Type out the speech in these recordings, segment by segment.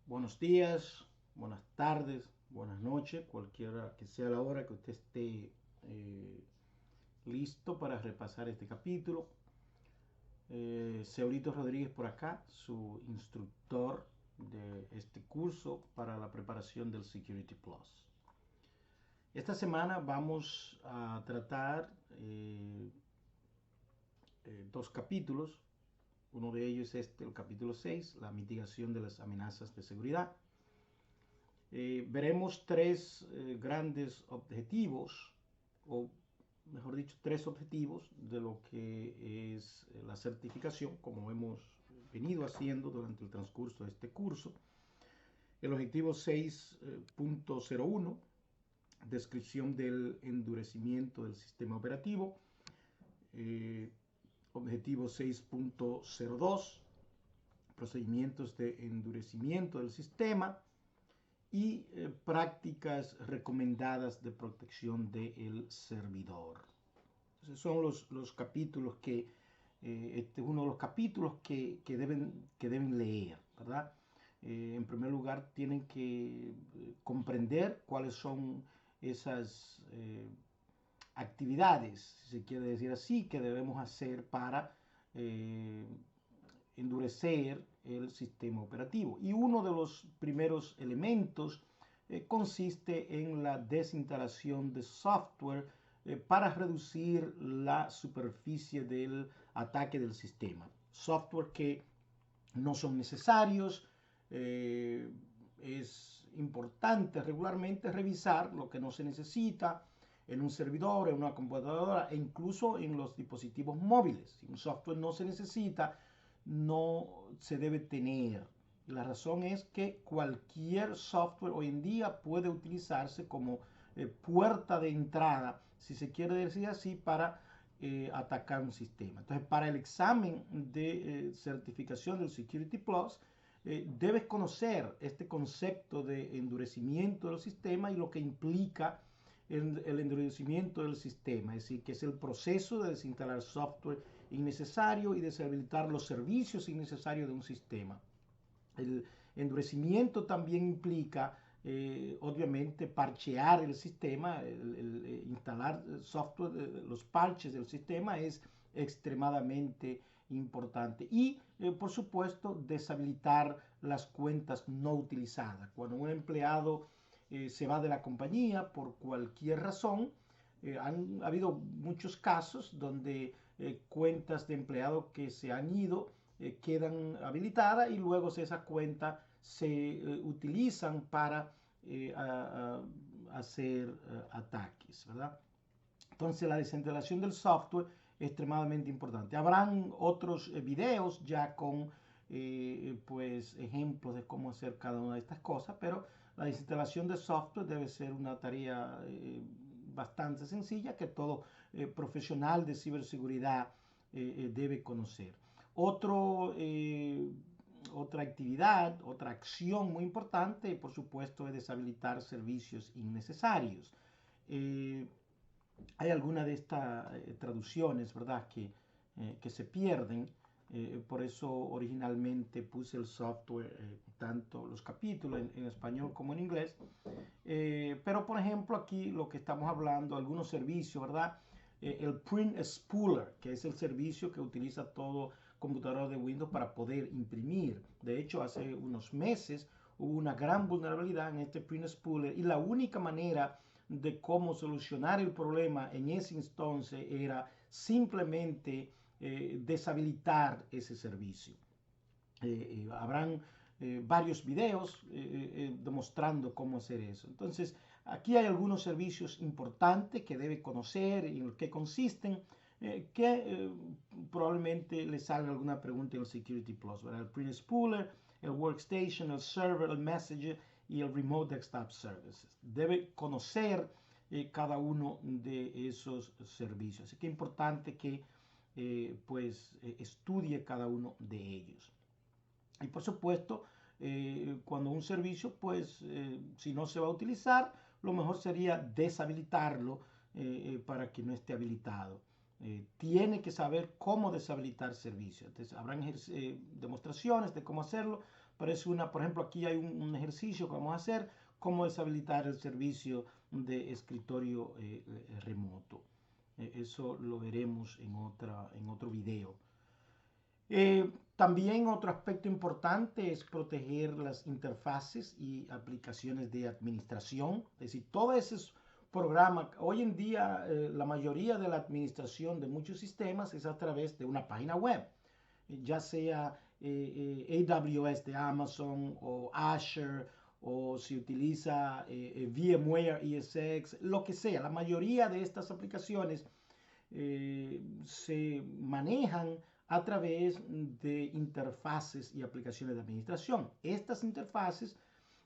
Buenos días, buenas tardes, buenas noches, cualquiera que sea la hora que usted esté listo para repasar este capítulo. Seurito Rodríguez por acá, su instructor de este curso para la preparación del Security Plus. Esta semana vamos a tratar dos capítulos. Uno de ellos es el capítulo 6, la mitigación de las amenazas de seguridad. Veremos tres grandes objetivos, o mejor dicho, tres objetivos de lo que es la certificación, como hemos venido haciendo durante el transcurso de este curso. El objetivo 6.01, descripción del endurecimiento del sistema operativo. Objetivo 6.02, procedimientos de endurecimiento del sistema y prácticas recomendadas de protección del servidor. Entonces son los capítulos que, este es uno de los capítulos que deben leer, ¿verdad? En primer lugar, tienen que comprender cuáles son esas actividades, si se quiere decir así, que debemos hacer para endurecer el sistema operativo. Y uno de los primeros elementos consiste en la desinstalación de software para reducir la superficie del ataque del sistema. Software que no son necesarios. Es importante regularmente revisar lo que no se necesita en un servidor, en una computadora e incluso en los dispositivos móviles. Si un software no se necesita, no se debe tener. La razón es que cualquier software hoy en día puede utilizarse como puerta de entrada, si se quiere decir así, para atacar un sistema. Entonces, para el examen de certificación del Security Plus, debes conocer este concepto de endurecimiento del sistema y lo que implica el endurecimiento del sistema, es decir, que es el proceso de desinstalar software innecesario y deshabilitar los servicios innecesarios de un sistema. El endurecimiento también implica, obviamente, parchear el sistema, instalar software, los parches del sistema es extremadamente importante. Y, por supuesto, deshabilitar las cuentas no utilizadas. Cuando un empleado se va de la compañía por cualquier razón, han habido muchos casos donde cuentas de empleados que se han ido quedan habilitadas y luego esas cuentas se utilizan para hacer ataques, ¿verdad? Entonces la desinstalación del software es extremadamente importante. Habrán otros videos ya con pues ejemplos de cómo hacer cada una de estas cosas, pero la desinstalación de software debe ser una tarea bastante sencilla que todo profesional de ciberseguridad debe conocer. Otro, otra actividad, otra acción muy importante, por supuesto, es deshabilitar servicios innecesarios. Hay algunas de estas traducciones, ¿verdad?, que se pierden. Por eso originalmente puse el software, tanto los capítulos en español como en inglés. Pero, por ejemplo, aquí lo que estamos hablando, algunos servicios, ¿verdad? El Print Spooler, que es el servicio que utiliza todo computador de Windows para poder imprimir. De hecho, hace unos meses hubo una gran vulnerabilidad en este Print Spooler y la única manera de cómo solucionar el problema en ese entonces era simplemente deshabilitar ese servicio. Habrán varios videos demostrando cómo hacer eso. Entonces, aquí hay algunos servicios importantes que debe conocer y en qué consisten, que probablemente le salga alguna pregunta en el Security Plus, ¿verdad? El Print Spooler, el Workstation, el Server, el Messenger y el Remote Desktop Services. Debe conocer cada uno de esos servicios. Así que es importante que pues estudie cada uno de ellos. Y por supuesto, cuando un servicio, pues, si no se va a utilizar, lo mejor sería deshabilitarlo para que no esté habilitado. Tiene que saber cómo deshabilitar servicios. Entonces, habrán demostraciones de cómo hacerlo, pero es por ejemplo, aquí hay un ejercicio que vamos a hacer, cómo deshabilitar el servicio de escritorio remoto. Eso lo veremos en otro video. También otro aspecto importante es proteger las interfaces y aplicaciones de administración. Es decir, todos esos programas, hoy en día la mayoría de la administración de muchos sistemas es a través de una página web, ya sea AWS de Amazon o Azure, o si utiliza VMware ESX, lo que sea. La mayoría de estas aplicaciones se manejan a través de interfaces y aplicaciones de administración. Estas interfaces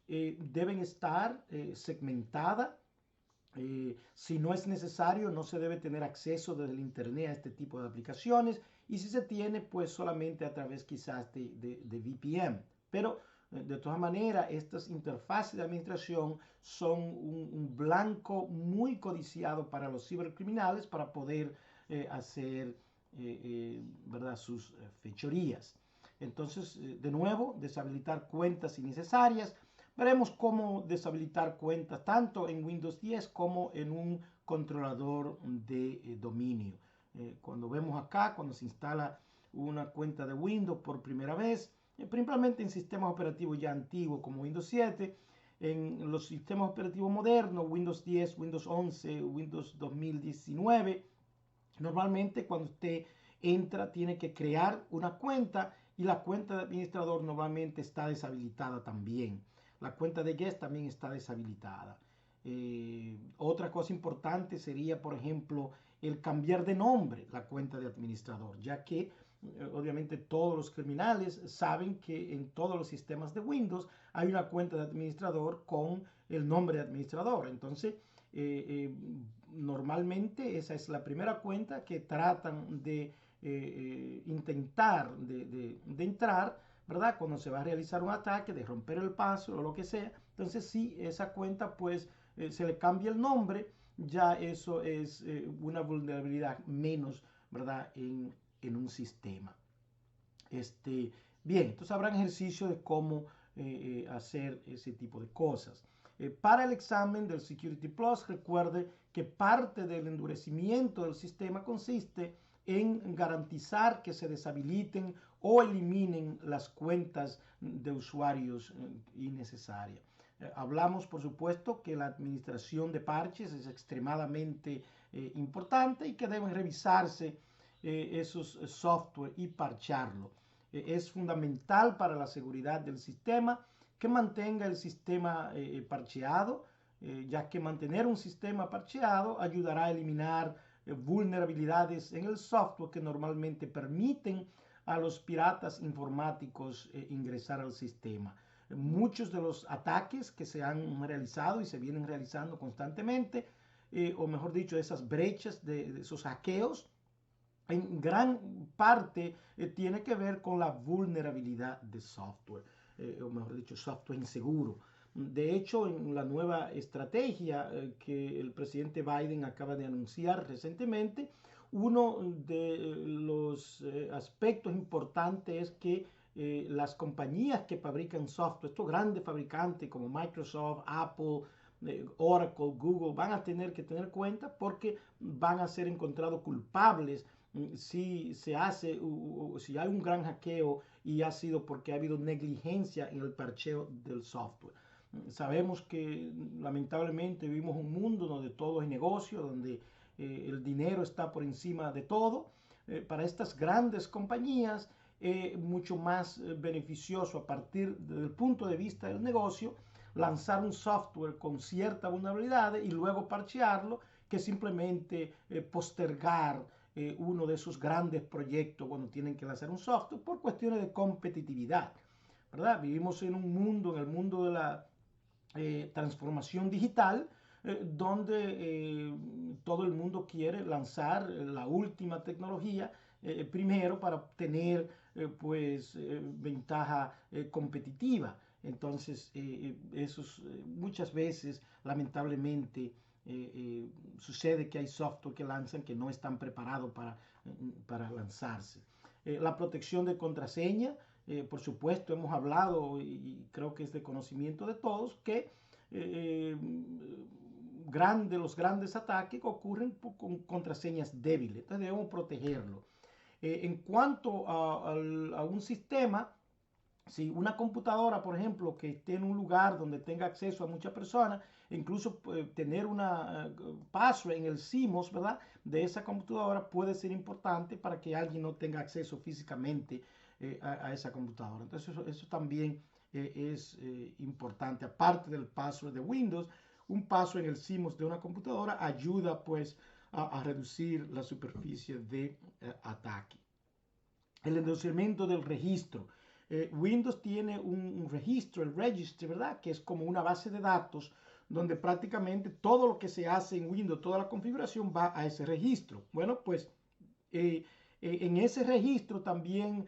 deben estar segmentadas. Si no es necesario, no se debe tener acceso desde el internet a este tipo de aplicaciones, y si se tiene, pues solamente a través quizás de VPN. Pero de todas maneras, estas interfaces de administración son un blanco muy codiciado para los cibercriminales para poder hacer ¿verdad? Sus fechorías. Entonces, de nuevo, deshabilitar cuentas innecesarias. Veremos cómo deshabilitar cuentas tanto en Windows 10 como en un controlador de dominio. Cuando vemos acá, cuando se instala una cuenta de Windows por primera vez, principalmente en sistemas operativos ya antiguos como Windows 7, en los sistemas operativos modernos, Windows 10, Windows 11, Windows 2019, normalmente cuando usted entra tiene que crear una cuenta, y la cuenta de administrador normalmente está deshabilitada también. La cuenta de guest también está deshabilitada. Otra cosa importante sería, por ejemplo, el cambiar de nombre la cuenta de administrador, ya que obviamente todos los criminales saben que en todos los sistemas de Windows hay una cuenta de administrador con el nombre de administrador. Entonces, normalmente esa es la primera cuenta que tratan de intentar de entrar, ¿verdad? Cuando se va a realizar un ataque, de romper el paso o lo que sea. Entonces, si esa cuenta pues se le cambia el nombre, ya eso es una vulnerabilidad menos, ¿verdad? En un sistema. Bien, entonces habrá ejercicio de cómo hacer ese tipo de cosas. Para el examen del Security Plus, recuerde que parte del endurecimiento del sistema consiste en garantizar que se deshabiliten o eliminen las cuentas de usuarios innecesarias. Hablamos, por supuesto, que la administración de parches es extremadamente importante y que deben revisarse esos software y parcharlo. Es fundamental para la seguridad del sistema que mantenga el sistema parcheado, ya que mantener un sistema parcheado ayudará a eliminar vulnerabilidades en el software que normalmente permiten a los piratas informáticos ingresar al sistema. Muchos de los ataques que se han realizado y se vienen realizando constantemente, o mejor dicho, esas brechas de esos hackeos, en gran parte tiene que ver con la vulnerabilidad de software, o mejor dicho, software inseguro. De hecho, en la nueva estrategia que el presidente Biden acaba de anunciar recientemente, uno de los aspectos importantes es que las compañías que fabrican software, estos grandes fabricantes como Microsoft, Apple, Oracle, Google, van a tener que tener cuenta porque van a ser encontrados culpables si se hace, si hay un gran hackeo y ha sido porque ha habido negligencia en el parcheo del software. Sabemos que lamentablemente vivimos un mundo donde todo es negocio, donde el dinero está por encima de todo. Para estas grandes compañías, mucho más beneficioso a partir del punto de vista del negocio lanzar un software con cierta vulnerabilidad y luego parchearlo, que simplemente postergar uno de esos grandes proyectos cuando tienen que lanzar un software por cuestiones de competitividad, ¿verdad? Vivimos en un mundo, en el mundo de la transformación digital, donde todo el mundo quiere lanzar la última tecnología primero para obtener pues ventaja competitiva. Entonces, eso muchas veces, lamentablemente, sucede que hay software que lanzan que no están preparados para lanzarse. La protección de contraseña Por supuesto, hemos hablado y creo que es de conocimiento de todos que los grandes ataques ocurren con contraseñas débiles. Entonces debemos protegerlo. En cuanto a un sistema, si una computadora, por ejemplo, que esté en un lugar donde tenga acceso a muchas personas, incluso tener una password en el CMOS, ¿verdad? De esa computadora puede ser importante para que alguien no tenga acceso físicamente a esa computadora. Entonces eso también es importante. Aparte del password de Windows, un password en el CMOS de una computadora ayuda pues a reducir la superficie de ataque. El endurecimiento del registro. Windows tiene un registro, el registry, ¿verdad? Que es como una base de datos donde prácticamente todo lo que se hace en Windows, toda la configuración va a ese registro. Bueno, pues en ese registro también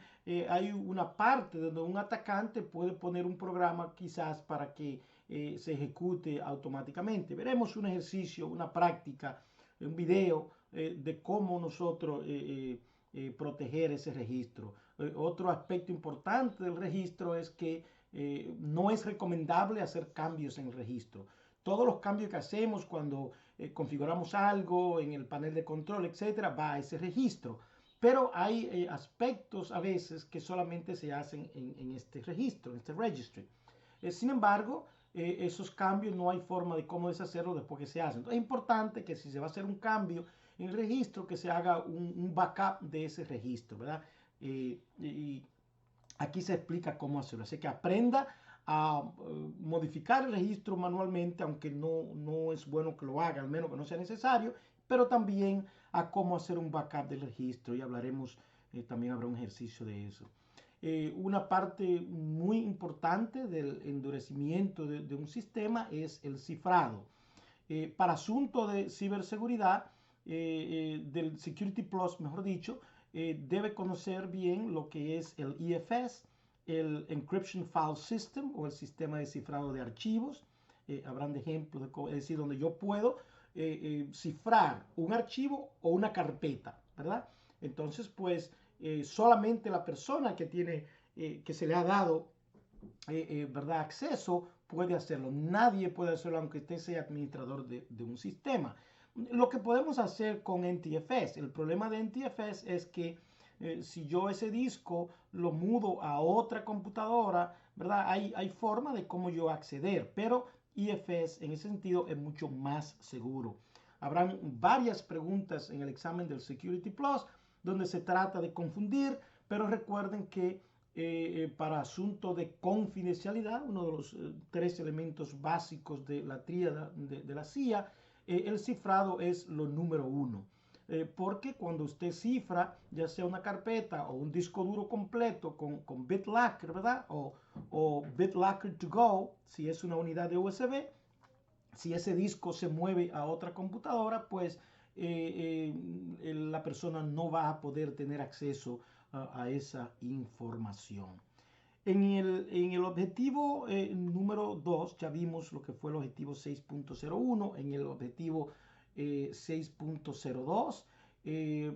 hay una parte donde un atacante puede poner un programa quizás para que se ejecute automáticamente. Veremos un ejercicio, una práctica, un video de cómo nosotros proteger ese registro. Otro aspecto importante del registro es que no es recomendable hacer cambios en el registro. Todos los cambios que hacemos cuando configuramos algo en el panel de control, etcétera, va a ese registro. Pero hay aspectos a veces que solamente se hacen en este registro, en este registry. Sin embargo, esos cambios no hay forma de cómo deshacerlo después que se hacen. Entonces, es importante que si se va a hacer un cambio en el registro, que se haga un backup de ese registro, ¿verdad? Y aquí se explica cómo hacerlo. Así que aprenda a modificar el registro manualmente, aunque no es bueno que lo haga, al menos que no sea necesario, pero también a cómo hacer un backup del registro y hablaremos, también habrá un ejercicio de eso. Una parte muy importante del endurecimiento de un sistema es el cifrado. Para asunto de ciberseguridad, del Security Plus, mejor dicho, debe conocer bien lo que es el IFS, el Encryption File System o el sistema de cifrado de archivos. Habrán de ejemplos, es decir, donde yo puedo cifrar un archivo o una carpeta, ¿verdad? Entonces, pues, solamente la persona que tiene, que se le ha dado, ¿verdad?, acceso, puede hacerlo. Nadie puede hacerlo aunque usted sea administrador de un sistema. Lo que podemos hacer con NTFS, el problema de NTFS es que si yo ese disco lo mudo a otra computadora, ¿verdad? Hay forma de cómo yo acceder, pero IFS en ese sentido es mucho más seguro. Habrán varias preguntas en el examen del Security Plus donde se trata de confundir, pero recuerden que para asunto de confidencialidad, uno de los 3 elementos básicos de la tríada de la CIA, el cifrado es lo número 1. Porque cuando usted cifra, ya sea una carpeta o un disco duro completo con BitLocker, ¿verdad? O BitLocker to go, si es una unidad de USB, si ese disco se mueve a otra computadora, pues la persona no va a poder tener acceso a esa información. En el objetivo número 2, ya vimos lo que fue el objetivo 6.01. En el objetivo 6.02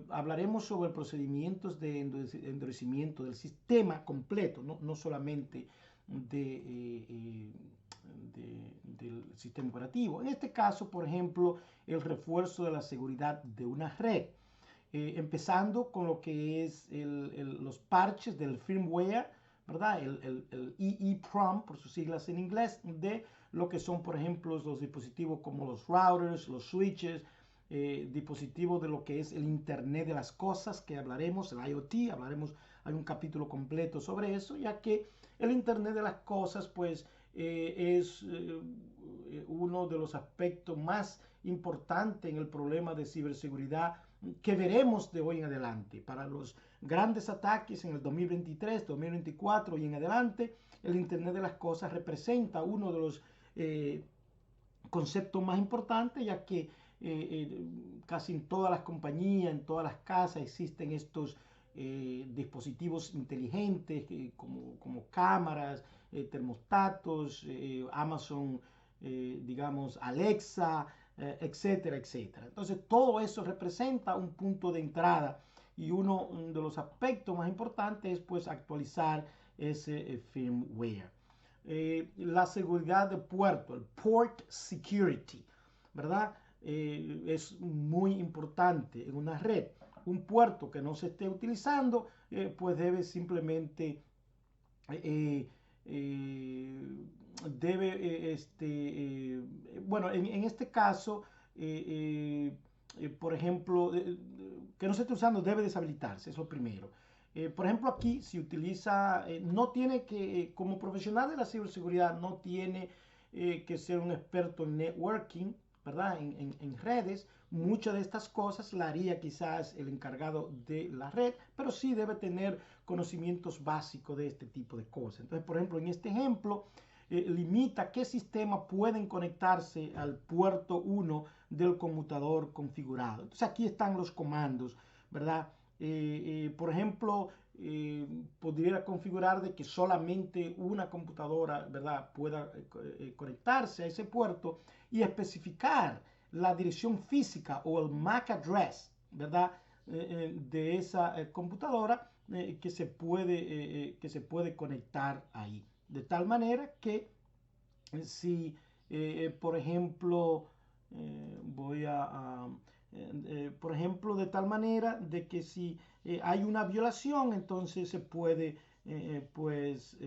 hablaremos sobre procedimientos de endurecimiento del sistema completo, no solamente del sistema operativo. En este caso, por ejemplo, el refuerzo de la seguridad de una red. Empezando con lo que es los parches del firmware, ¿verdad? El EEPROM, por sus siglas en inglés, de lo que son, por ejemplo, los dispositivos como los routers, los switches, dispositivos de lo que es el Internet de las cosas, que hablaremos, el IoT, hay un capítulo completo sobre eso, ya que el Internet de las cosas, pues, es uno de los aspectos más importantes en el problema de ciberseguridad que veremos de hoy en adelante. Para los grandes ataques en el 2023, 2024 y en adelante, el Internet de las cosas representa uno de los conceptos más importantes, ya que casi en todas las compañías, en todas las casas existen estos dispositivos inteligentes como cámaras, termostatos, Amazon, digamos, Alexa, etcétera, etcétera. Entonces, todo eso representa un punto de entrada y uno de los aspectos más importantes es, pues, actualizar ese firmware. La seguridad de puerto, el port security, ¿verdad? Es muy importante en una red. Un puerto que no se esté utilizando, pues debe simplemente bueno, en este caso, por ejemplo, que no se esté usando debe deshabilitarse, eso primero. Por ejemplo, aquí se utiliza, no tiene que, como profesional de la ciberseguridad, no tiene que ser un experto en networking, ¿verdad? En redes. Muchas de estas cosas la haría quizás el encargado de la red, pero sí debe tener conocimientos básicos de este tipo de cosas. Entonces, por ejemplo, en este ejemplo, limita qué sistemas pueden conectarse al puerto 1 del conmutador configurado. Entonces, aquí están los comandos, ¿verdad? Por ejemplo, podría configurar de que solamente una computadora, ¿verdad?, pueda conectarse a ese puerto y especificar la dirección física o el MAC address, ¿verdad?, de esa computadora que se puede conectar ahí. De tal manera que si, por ejemplo, por ejemplo, de tal manera de que si hay una violación, entonces se puede, pues,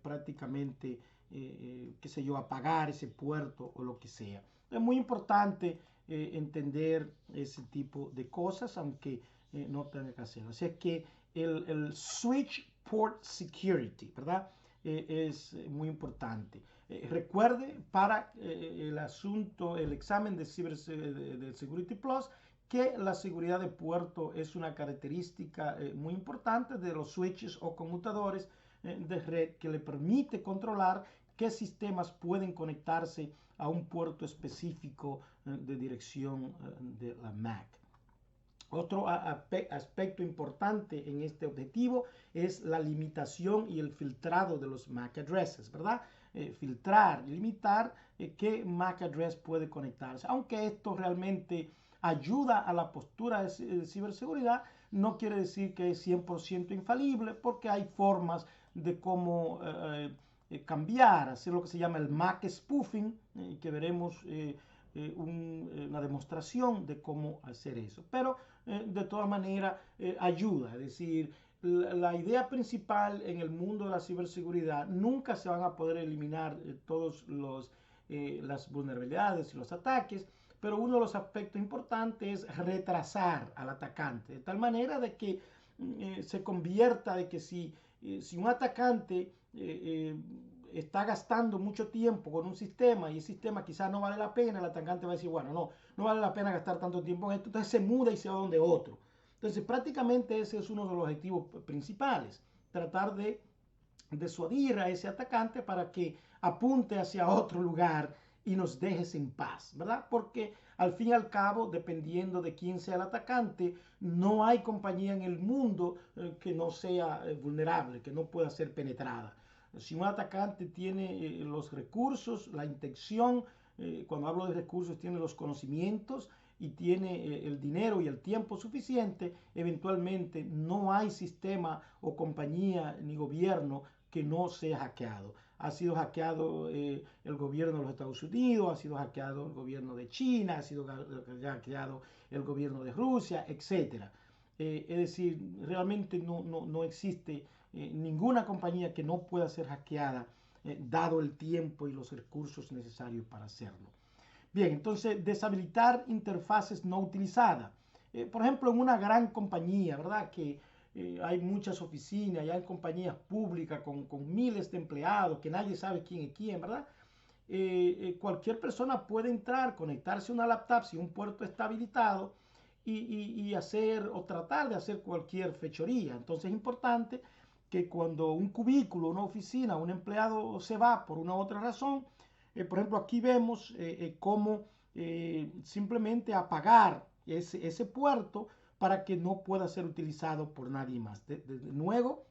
prácticamente, qué sé yo, apagar ese puerto o lo que sea. Es muy importante entender ese tipo de cosas, aunque no tenga que hacerlo. Así es que el Switch Port Security, ¿verdad? Es muy importante. Recuerde para el asunto, el examen de Security Plus, que la seguridad de puerto es una característica muy importante de los switches o conmutadores de red que le permite controlar qué sistemas pueden conectarse a un puerto específico de dirección de la MAC. Otro aspecto importante en este objetivo es la limitación y el filtrado de los MAC addresses, ¿verdad? Filtrar, limitar qué MAC address puede conectarse. Aunque esto realmente ayuda a la postura de ciberseguridad, no quiere decir que es 100% infalible, porque hay formas de cómo cambiar, hacer lo que se llama el MAC spoofing, que veremos una demostración de cómo hacer eso. Pero de todas maneras ayuda, es decir, la idea principal en el mundo de la ciberseguridad, nunca se van a poder eliminar todas las vulnerabilidades y los ataques, pero uno de los aspectos importantes es retrasar al atacante, de tal manera de que se convierta, de que si un atacante está gastando mucho tiempo con un sistema y el sistema quizás no vale la pena, el atacante va a decir, bueno, no vale la pena gastar tanto tiempo en esto, entonces se muda y se va donde otro. Entonces prácticamente ese es uno de los objetivos principales, tratar de disuadir a ese atacante para que apunte hacia otro lugar y nos dejes en paz, ¿verdad? Porque al fin y al cabo, dependiendo de quién sea el atacante, no hay compañía en el mundo que no sea vulnerable, que no pueda ser penetrada. Si un atacante tiene los recursos, la intención, cuando hablo de recursos, tiene los conocimientos y tiene el dinero y el tiempo suficiente, eventualmente no hay sistema o compañía ni gobierno que no sea hackeado. Ha sido hackeado el gobierno de los Estados Unidos, ha sido hackeado el gobierno de China, ha sido hackeado el gobierno de Rusia, etc. Es decir, realmente no existe ninguna compañía que no pueda ser hackeada, dado el tiempo y los recursos necesarios para hacerlo. Bien, entonces deshabilitar interfaces no utilizadas. Por ejemplo, en una gran compañía, ¿verdad? Que hay muchas oficinas, y hay compañías públicas con miles de empleados, que nadie sabe quién es quién, ¿verdad? Cualquier persona puede entrar, conectarse a una laptop si un puerto está habilitado y hacer o tratar de hacer cualquier fechoría. Entonces es importante que cuando un cubículo, una oficina, un empleado se va por una u otra razón, por ejemplo, aquí vemos cómo simplemente apagar ese puerto para que no pueda ser utilizado por nadie más. De nuevo,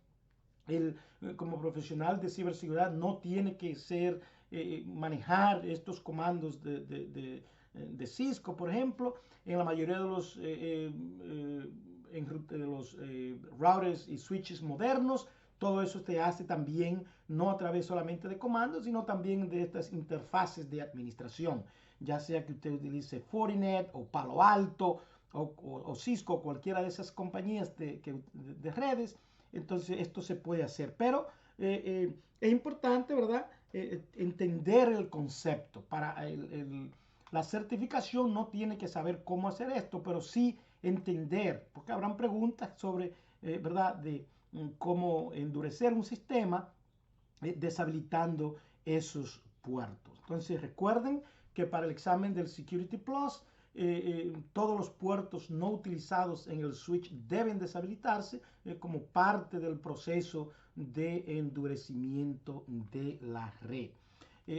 como profesional de ciberseguridad no tiene que ser manejar estos comandos de Cisco, por ejemplo. En la mayoría de los routers y switches modernos, todo eso se hace también no a través solamente de comandos, sino también de estas interfaces de administración, ya sea que usted utilice Fortinet o Palo Alto o Cisco, cualquiera de esas compañías de redes. Entonces esto se puede hacer, pero es importante, ¿verdad? Entender el concepto. La certificación no tiene que saber cómo hacer esto, pero sí entender, porque habrán preguntas sobre, ¿verdad?, de cómo endurecer un sistema deshabilitando esos puertos. Entonces recuerden que para el examen del Security Plus, todos los puertos no utilizados en el switch deben deshabilitarse como parte del proceso de endurecimiento de la red.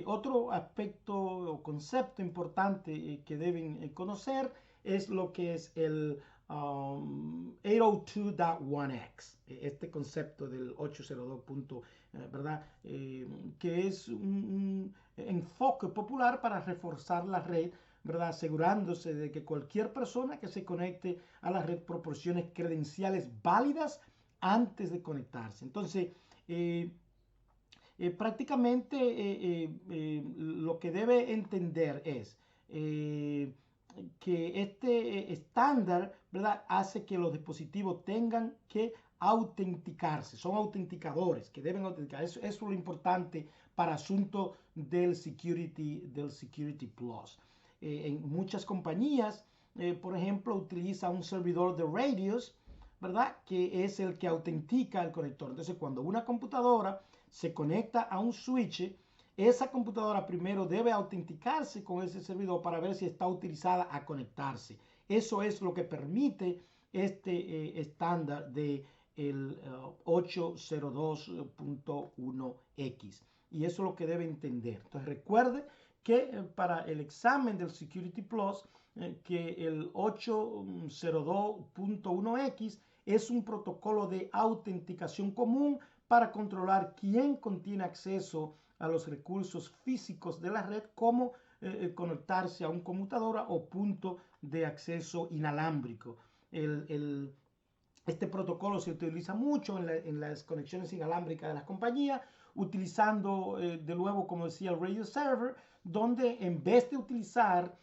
Otro aspecto o concepto importante que deben conocer es lo que es el 802.1x, este concepto del 802. ¿Verdad? Que es un enfoque popular para reforzar la red, ¿verdad? Asegurándose de que cualquier persona que se conecte a la red proporcione credenciales válidas antes de conectarse. Entonces, prácticamente lo que debe entender es que este estándar, ¿verdad?, hace que los dispositivos tengan que autenticarse, son autenticadores que deben autenticar. Eso es lo importante para asunto del Security Plus. En muchas compañías, por ejemplo, utiliza un servidor de radios, ¿verdad?, que es el que autentica el conector. Entonces, cuando una computadora se conecta a un switch, esa computadora primero debe autenticarse con ese servidor para ver si está utilizada a conectarse. Eso es lo que permite este estándar de el 802.1x. Y eso es lo que debe entender. Entonces recuerde que para el examen del Security Plus, que el 802.1x es un protocolo de autenticación común para controlar quién contiene acceso a los recursos físicos de la red, como conectarse a un computadora o punto de acceso inalámbrico. Este protocolo se utiliza mucho en las conexiones inalámbricas de las compañías, utilizando de nuevo, como decía, el radio server, donde en vez de utilizar,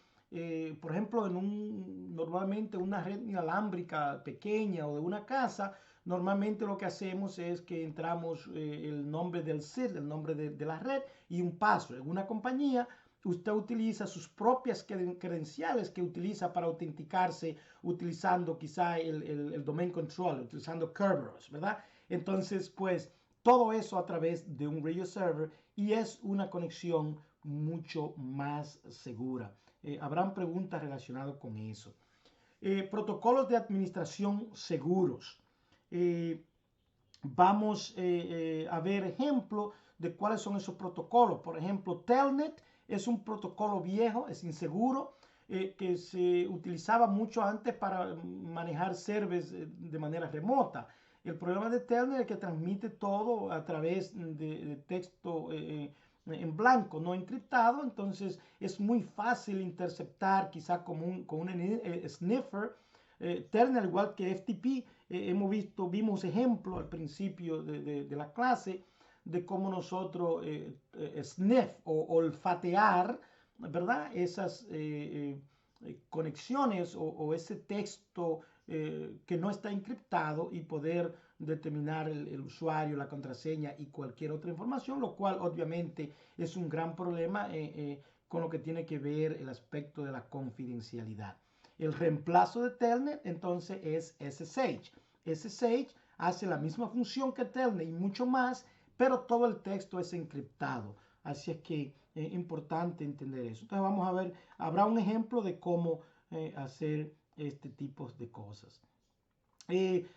por ejemplo, normalmente una red inalámbrica pequeña o de una casa, normalmente lo que hacemos es que entramos el nombre del SID, el nombre de la red y un paso. En una compañía, usted utiliza sus propias credenciales que utiliza para autenticarse, utilizando quizá el domain control, utilizando Kerberos, ¿verdad? Entonces, pues, todo eso a través de un radio server, y es una conexión mucho más segura. Habrán preguntas relacionadas con eso. Protocolos de administración seguros. Vamos a ver ejemplos de cuáles son esos protocolos. Por ejemplo, Telnet es un protocolo viejo, es inseguro, que se utilizaba mucho antes para manejar servers de manera remota. El problema de Telnet es que transmite todo a través de texto en blanco, no encriptado. Entonces es muy fácil interceptar, quizá con un sniffer. Telnet, al igual que FTP, vimos ejemplos al principio de la clase de cómo nosotros sniff o olfatear, ¿verdad?, esas conexiones o ese texto que no está encriptado, y poder determinar el usuario, la contraseña y cualquier otra información, lo cual obviamente es un gran problema con lo que tiene que ver el aspecto de la confidencialidad. El reemplazo de Telnet entonces es SSH. SSH hace la misma función que Telnet y mucho más, pero todo el texto es encriptado. Así es que es importante entender eso. Entonces vamos a ver, habrá un ejemplo de cómo hacer este tipo de cosas.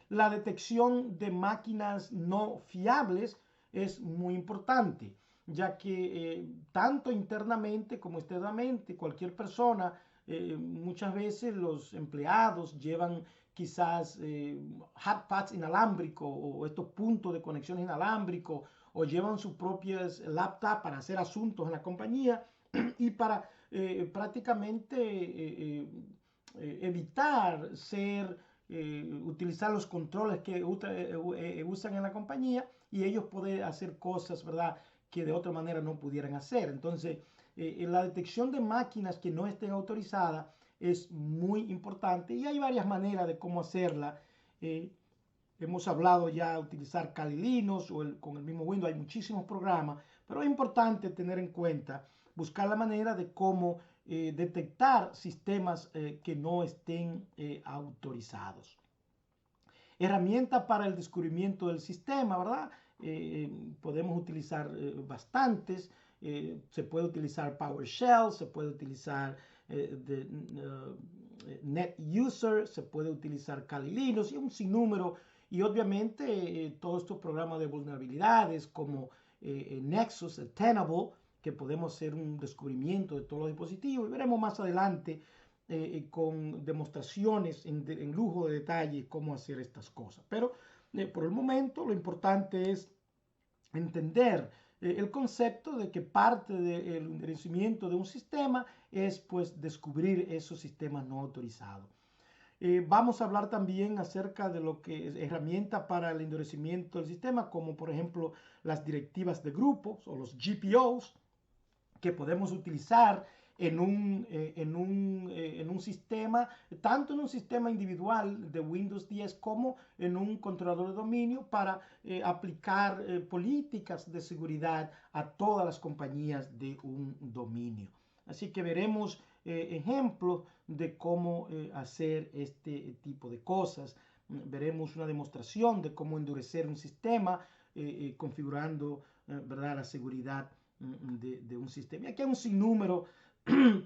La detección de máquinas no fiables es muy importante, ya que tanto internamente como externamente, cualquier persona, muchas veces los empleados llevan quizás hotpads inalámbricos o estos puntos de conexión inalámbricos, o llevan sus propias laptops para hacer asuntos en la compañía y para prácticamente evitar utilizar los controles que usan en la compañía, y ellos pueden hacer cosas, ¿verdad?, que de otra manera no pudieran hacer. Entonces, la detección de máquinas que no estén autorizadas es muy importante y hay varias maneras de cómo hacerla. Hemos hablado ya de utilizar Kali Linux o con el mismo Windows, hay muchísimos programas, pero es importante tener en cuenta, buscar la manera de cómo detectar sistemas que no estén autorizados. Herramientas para el descubrimiento del sistema, ¿verdad? Podemos utilizar bastantes. Se puede utilizar PowerShell, se puede utilizar NetUser, se puede utilizar Kali Linux y un sinnúmero. Y obviamente todos estos programas de vulnerabilidades como Nexus, Tenable, que podemos hacer un descubrimiento de todos los dispositivos. Y veremos más adelante con demostraciones en lujo de detalle cómo hacer estas cosas. Pero por el momento lo importante es entender el concepto de que parte del endurecimiento de un sistema es pues descubrir esos sistemas no autorizados. Vamos a hablar también acerca de lo que es herramientas para el endurecimiento del sistema, como por ejemplo las directivas de grupos o los GPOs que podemos utilizar en un sistema, tanto en un sistema individual de Windows 10 como en un controlador de dominio para aplicar políticas de seguridad a todas las compañías de un dominio. Así que veremos ejemplos de cómo hacer este tipo de cosas. Veremos una demostración de cómo endurecer un sistema configurando ¿verdad?, la seguridad de un sistema. Y aquí hay un sinnúmero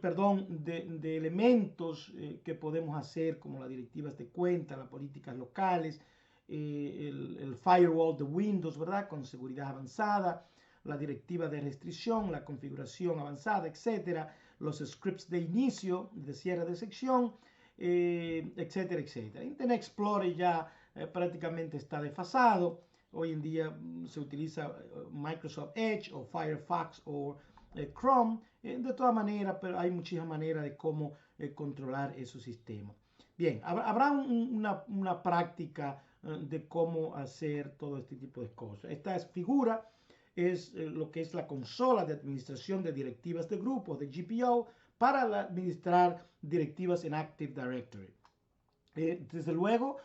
perdón, de elementos que podemos hacer, como las directivas de cuenta, las políticas locales, el firewall de Windows, ¿verdad?, con seguridad avanzada, la directiva de restricción, la configuración avanzada, etcétera, los scripts de inicio, de cierre de sección, etcétera, etcétera. Internet Explorer ya prácticamente está desfasado. Hoy en día se utiliza Microsoft Edge o Firefox o Chrome. De todas maneras, pero hay muchísimas maneras de cómo controlar esos sistemas. Bien, habrá una práctica de cómo hacer todo este tipo de cosas. Esta figura es lo que es la consola de administración de directivas de grupos, de GPO, para administrar directivas en Active Directory. Desde luego,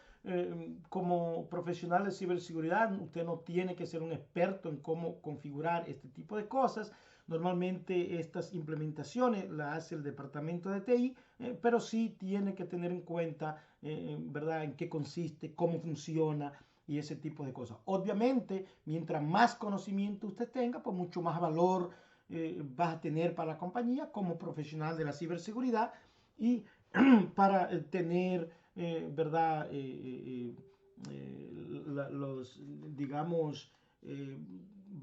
como profesional de ciberseguridad, usted no tiene que ser un experto en cómo configurar este tipo de cosas. Normalmente estas implementaciones las hace el departamento de TI, pero sí tiene que tener en cuenta, ¿verdad?, en qué consiste, cómo funciona y ese tipo de cosas. Obviamente, mientras más conocimiento usted tenga, pues mucho más valor va a tener para la compañía como profesional de la ciberseguridad y para tener, ¿verdad?, los, digamos,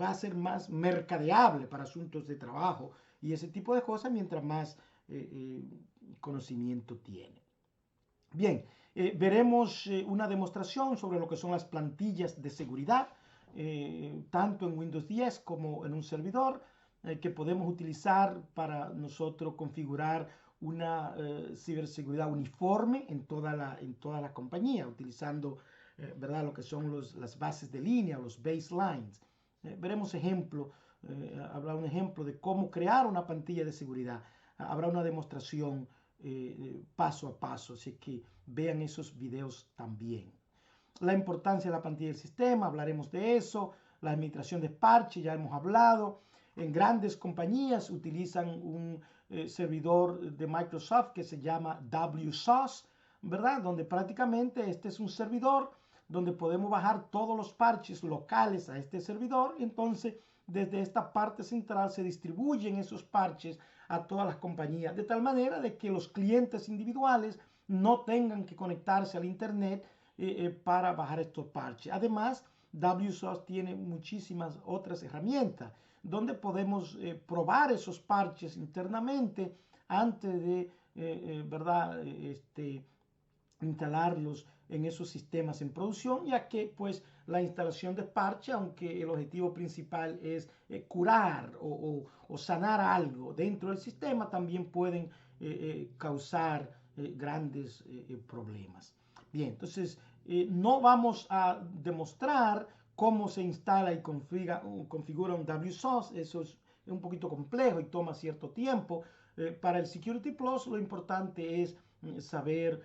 va a ser más mercadeable para asuntos de trabajo y ese tipo de cosas mientras más conocimiento tiene. Bien, veremos una demostración sobre lo que son las plantillas de seguridad, tanto en Windows 10 como en un servidor, que podemos utilizar para nosotros configurar una ciberseguridad uniforme en toda la compañía, utilizando ¿verdad?, lo que son las bases de línea, los baselines. Veremos habrá un ejemplo de cómo crear una plantilla de seguridad. Habrá una demostración paso a paso, así que vean esos videos también. La importancia de la plantilla del sistema, hablaremos de eso. La administración de parche, ya hemos hablado. En grandes compañías utilizan un servidor de Microsoft que se llama WSOS, ¿verdad?, donde prácticamente este es un servidor donde podemos bajar todos los parches locales a este servidor. Entonces, desde esta parte central se distribuyen esos parches a todas las compañías, de tal manera de que los clientes individuales no tengan que conectarse al internet para bajar estos parches. Además, WSOS tiene muchísimas otras herramientas donde podemos probar esos parches internamente antes de, ¿verdad?, instalarlos en esos sistemas en producción, ya que pues la instalación de parche, aunque el objetivo principal es curar o sanar algo dentro del sistema, también pueden causar grandes problemas. Bien, entonces no vamos a demostrar cómo se instala y configura un WSOS. Eso es un poquito complejo y toma cierto tiempo. Para el Security Plus lo importante es saber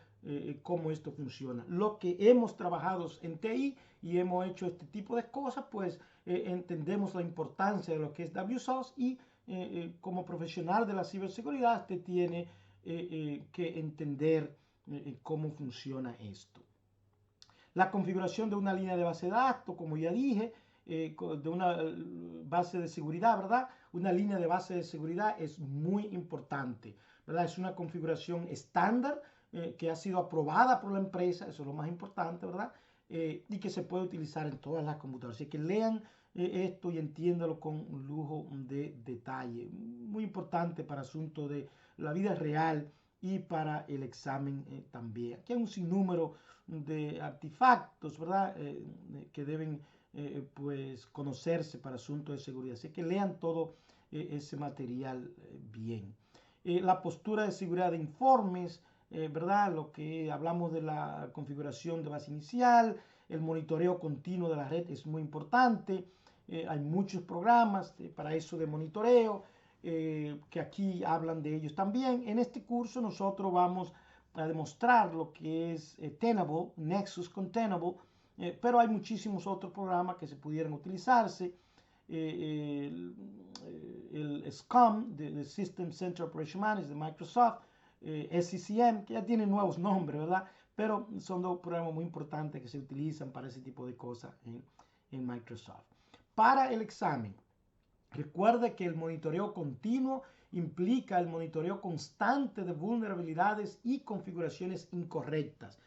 cómo esto funciona. Lo que hemos trabajado en TI y hemos hecho este tipo de cosas, pues entendemos la importancia de lo que es WSOS y como profesional de la ciberseguridad te tiene que entender cómo funciona esto. La configuración de una línea de base de datos, como ya dije, de una base de seguridad, ¿verdad? Una línea de base de seguridad es muy importante, ¿verdad? Es una configuración estándar que ha sido aprobada por la empresa, eso es lo más importante, ¿verdad? Y que se puede utilizar en todas las computadoras. Así que lean esto y entiéndalo con un lujo de detalle. Muy importante para asuntos de la vida real y para el examen también. Aquí hay un sinnúmero de artefactos, ¿verdad? Que deben pues conocerse para asuntos de seguridad. Así que lean todo ese material bien. La postura de seguridad de informes, ¿verdad? Lo que hablamos de la configuración de base inicial, el monitoreo continuo de la red es muy importante. Hay muchos programas para eso de monitoreo, que aquí hablan de ellos también. En este curso nosotros vamos a demostrar lo que es Tenable, Nexus con Tenable, pero hay muchísimos otros programas que se pudieran utilizarse. El SCOM, de System Center Operation Manager de Microsoft, SCCM, que ya tienen nuevos nombres, ¿verdad? Pero son dos programas muy importantes que se utilizan para ese tipo de cosas en Microsoft. Para el examen, recuerde que el monitoreo continuo implica el monitoreo constante de vulnerabilidades y configuraciones incorrectas,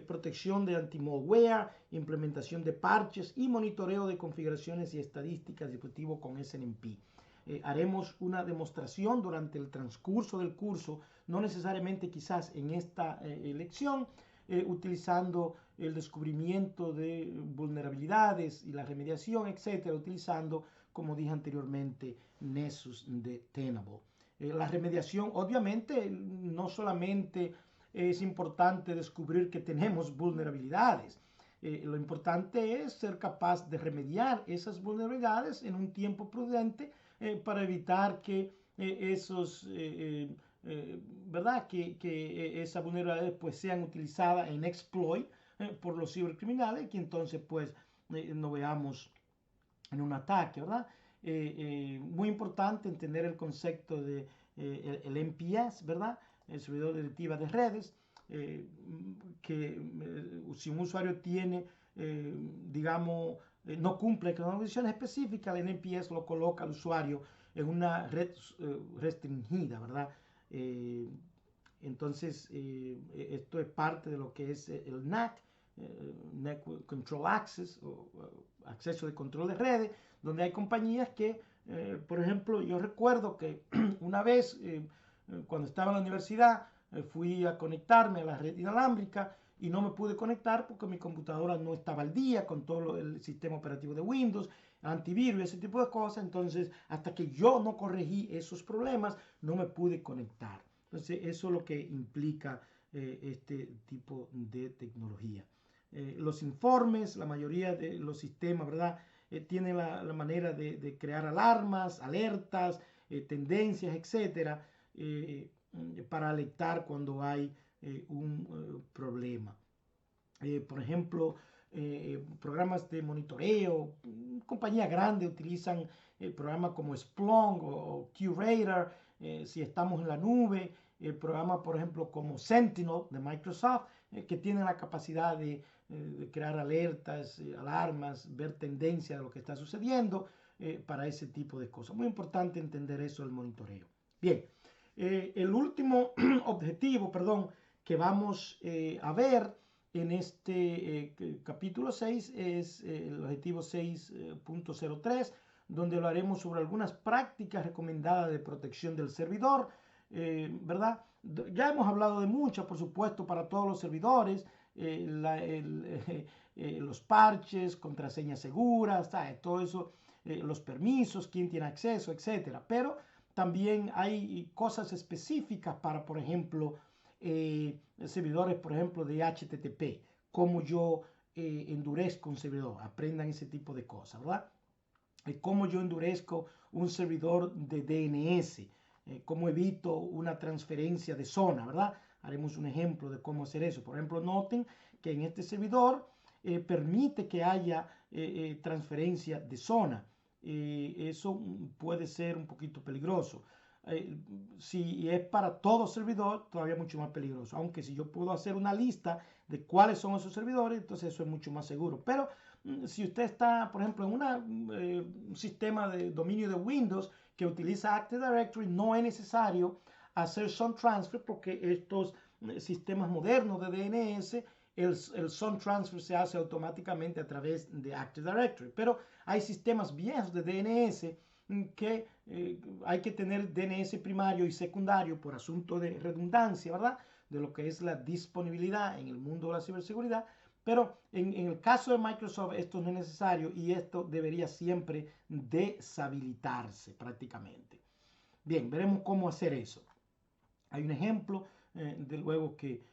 protección de anti-malware, implementación de parches y monitoreo de configuraciones y estadísticas de dispositivo con SNMP. Haremos una demostración durante el transcurso del curso, no necesariamente quizás en esta lección, utilizando el descubrimiento de vulnerabilidades y la remediación, etcétera, utilizando, como dije anteriormente, Nessus de Tenable. La remediación, obviamente, no solamente es importante descubrir que tenemos vulnerabilidades. Lo importante es ser capaz de remediar esas vulnerabilidades en un tiempo prudente para evitar que ¿verdad? Que esas vulnerabilidades pues sean utilizadas en exploit por los cibercriminales, que entonces pues nos veamos en un ataque, ¿verdad? Muy importante entender el concepto de el MPS, ¿verdad? El servidor de directiva de redes, que si un usuario tiene, digamos, no cumple con una condición específica, el NPS lo coloca al usuario en una red restringida, ¿verdad? Entonces, esto es parte de lo que es el NAC, Network Control Access, o acceso de control de redes, donde hay compañías que, por ejemplo, yo recuerdo que una vez, cuando estaba en la universidad, fui a conectarme a la red inalámbrica y no me pude conectar porque mi computadora no estaba al día con todo el sistema operativo de Windows, antivirus y ese tipo de cosas. Entonces, hasta que yo no corregí esos problemas, no me pude conectar. Entonces, eso es lo que implica este tipo de tecnología. Los informes, la mayoría de los sistemas, ¿verdad? Tienen la manera de crear alarmas, alertas, tendencias, etcétera, para alertar cuando hay un problema. Por ejemplo, programas de monitoreo, compañías grandes utilizan programas como Splunk o QRadar, si estamos en la nube, programas, por ejemplo, como Sentinel de Microsoft, que tienen la capacidad de crear alertas, alarmas, ver tendencias de lo que está sucediendo para ese tipo de cosas. Muy importante entender eso del monitoreo. Bien, el último objetivo, perdón, que vamos a ver en este capítulo 6 es el objetivo 6.03, donde lo haremos sobre algunas prácticas recomendadas de protección del servidor, ¿verdad? Ya hemos hablado de muchas, por supuesto, para todos los servidores, los parches, contraseñas seguras, ¿sabes? Todo eso, los permisos, quién tiene acceso, etcétera. Pero también hay cosas específicas para, por ejemplo, servidores, por ejemplo, de HTTP, cómo yo endurezco un servidor. Aprendan ese tipo de cosas, ¿verdad? Cómo yo endurezco un servidor de DNS, cómo evito una transferencia de zona, ¿verdad? Haremos un ejemplo de cómo hacer eso. Por ejemplo, noten que en este servidor permite que haya transferencia de zona. Eso puede ser un poquito peligroso. Si es para todo servidor, todavía mucho más peligroso. Aunque si yo puedo hacer una lista de cuáles son esos servidores, entonces eso es mucho más seguro. Pero si usted está, por ejemplo, en un sistema de dominio de Windows que utiliza Active Directory, no es necesario hacer zone transfer porque estos sistemas modernos de DNS, el zone transfer se hace automáticamente a través de Active Directory. Pero hay sistemas viejos de DNS que hay que tener DNS primario y secundario por asunto de redundancia, ¿verdad? De lo que es la disponibilidad en el mundo de la ciberseguridad. Pero en el caso de Microsoft esto no es necesario y esto debería siempre deshabilitarse prácticamente. Bien, veremos cómo hacer eso. Hay un ejemplo, de luego que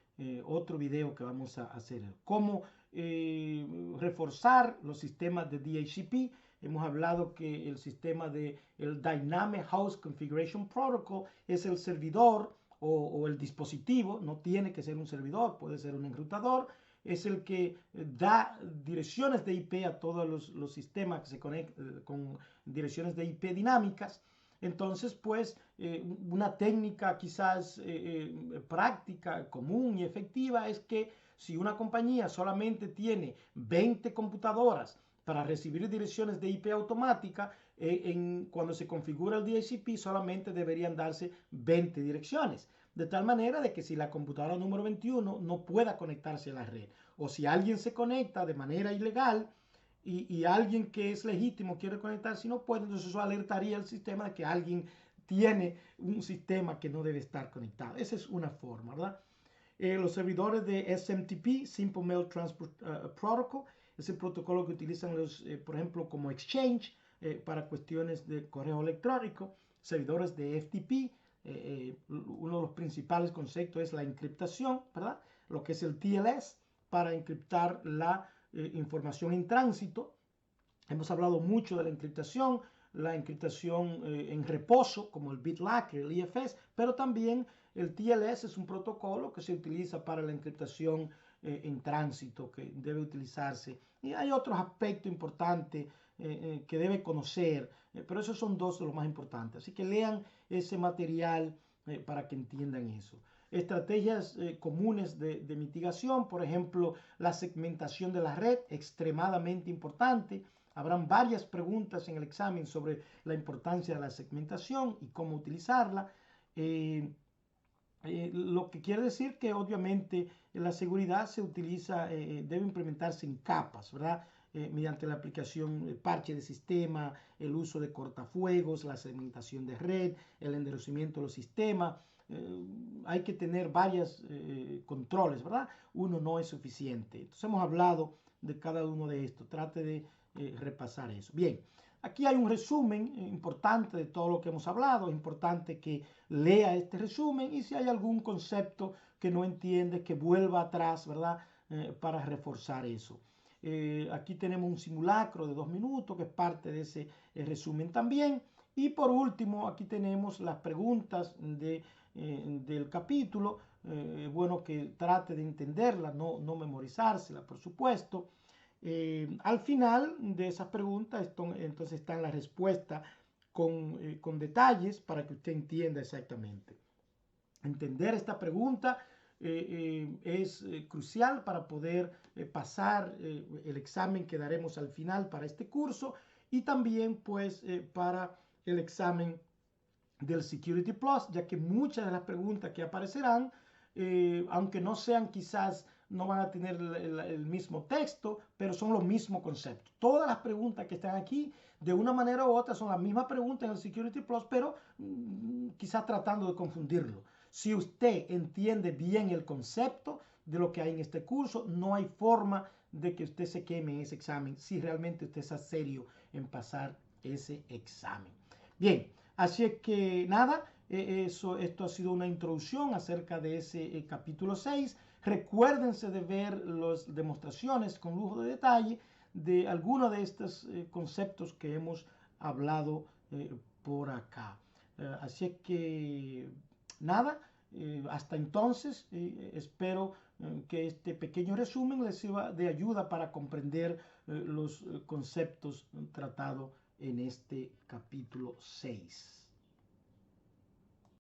otro video que vamos a hacer. Cómo reforzar los sistemas de DHCP. Hemos hablado que el sistema de el Dynamic Host Configuration Protocol es el servidor o el dispositivo, no tiene que ser un servidor, puede ser un enrutador, es el que da direcciones de IP a todos los sistemas que se conectan con direcciones de IP dinámicas. Entonces, pues, una técnica quizás práctica, común y efectiva es que si una compañía solamente tiene 20 computadoras para recibir direcciones de IP automática, cuando se configura el DHCP solamente deberían darse 20 direcciones. De tal manera de que si la computadora número 21 no pueda conectarse a la red, o si alguien se conecta de manera ilegal, y alguien que es legítimo quiere conectarse y no puede, entonces eso alertaría al sistema de que alguien tiene un sistema que no debe estar conectado. Esa es una forma, ¿verdad? Los servidores de SMTP, Simple Mail Transport Protocol, es el protocolo que utilizan los, por ejemplo, como Exchange para cuestiones de correo electrónico. Servidores de FTP, uno de los principales conceptos es la encriptación, ¿verdad? Lo que es el TLS para encriptar la información en tránsito. Hemos hablado mucho de la encriptación en reposo, como el BitLocker, el IFS, pero también el TLS es un protocolo que se utiliza para la encriptación en tránsito, que debe utilizarse. Y hay otros aspectos importantes que debe conocer, pero esos son dos de los más importantes. Así que lean ese material para que entiendan eso. Estrategias comunes de mitigación, por ejemplo, la segmentación de la red, extremadamente importante. Habrán varias preguntas en el examen sobre la importancia de la segmentación y cómo utilizarla. Lo que quiere decir que obviamente la seguridad se utiliza, debe implementarse en capas, ¿verdad? Mediante la aplicación parche de sistema, el uso de cortafuegos, la segmentación de red, el endurecimiento de los sistemas. Hay que tener varios controles, ¿verdad? Uno no es suficiente. Entonces hemos hablado de cada uno de estos. Trate de repasar eso. Bien, aquí hay un resumen importante de todo lo que hemos hablado. Es importante que lea este resumen y si hay algún concepto que no entiende, que vuelva atrás, ¿verdad? Para reforzar eso. Aquí tenemos un simulacro de 2 minutos que es parte de ese resumen también. Y por último, aquí tenemos las preguntas del capítulo. Bueno, que trate de entenderlas, no memorizárselas, por supuesto. Al final de esas preguntas, entonces están las respuestas con detalles para que usted entienda exactamente. Entender esta pregunta es crucial para poder pasar el examen que daremos al final para este curso y también pues para el examen del Security Plus, ya que muchas de las preguntas que aparecerán, aunque no sean quizás, no van a tener el mismo texto, pero son los mismos conceptos. Todas las preguntas que están aquí, de una manera u otra, son las mismas preguntas en el Security Plus, pero quizás tratando de confundirlo. Si usted entiende bien el concepto de lo que hay en este curso, no hay forma de que usted se queme en ese examen si realmente usted está serio en pasar ese examen. Bien, así es que nada, esto ha sido una introducción acerca de ese capítulo 6. Recuérdense de ver las demostraciones con lujo de detalle de algunos de estos conceptos que hemos hablado por acá. Así que nada, hasta entonces espero que este pequeño resumen les sirva de ayuda para comprender los conceptos tratados en este capítulo 6.